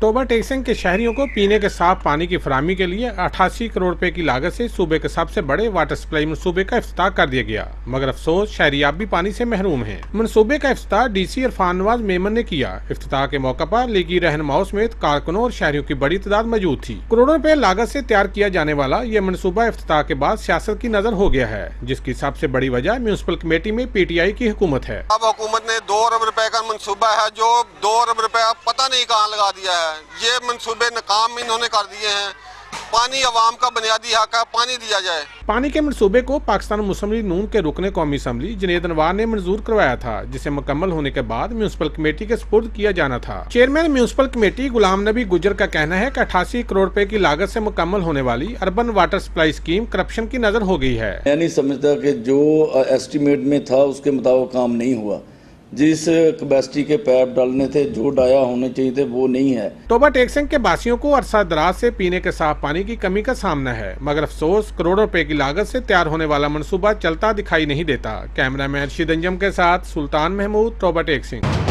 Toba take Singh के शहरियों को पीने के साफ पानी की फराहमी के लिए 88 करोड़ रुपए की लागत से सूबे के सबसे बड़े वाटर सप्लाई मनसूबे का इफ्तिताह कर दिया गया, मगर अफसोस शहरी अब भी पानी से महरूम हैं। मनसूबे का इफ्तिताह डीसी इरफान नवाज मेमन ने किया। इफ्तिताह के मौके पर लीगी रहनुमाओं समेत कारकुनों और शहरियों की बड़ी तादाद मौजूद थी। करोड़ों रुपए लागत से तैयार किया जाने वाला ये मनसूबा इफ्तिताह के बाद सियासत की नजर हो गया है, जिसकी सबसे बड़ी वजह म्यूनिसिपल कमेटी में PTI की हुकूमत है। अब हुकूमत ने 2 अरब रुपए का मनसूबा है, जो 2 अरब रुपए पता नहीं कहाँ लगा दिया है। ये मनसूबे नाकाम इन्होंने कर दिए हैं। पानी अवाम का बुनियादी हक है, पानी दिया जाए। पानी के मनसूबे को पाकिस्तान मुस्लिम लीग नून के रुकने कौमी असम्बली जुनैद अनवार ने मंजूर करवाया था, जिसे मुकम्मल होने के बाद म्यूनिसिपल कमेटी के सुपुर्द किया जाना था। Chairman municipal committee Ghulam Nabi गुजर का कहना है कि 88 करोड़ रुपए की लागत से मुकम्मल होने वाली urban water supply scheme corruption की नजर हो गई है। मैं नहीं समझता कि जो एस्टीमेट में था उसके मुताबिक काम नहीं हुआ। जिस कैपेसिटी के पैप डालने थे, जो डाया होने चाहिए थे, वो नहीं है। टोबा टेक सिंह के बासियों को अरसा दराज से पीने के साफ पानी की कमी का सामना है, मगर अफसोस करोड़ों रुपए की लागत से तैयार होने वाला मनसूबा चलता दिखाई नहीं देता। कैमरामैन रशीद अंजम के साथ सुल्तान महमूद, टोबा टेक सिंह।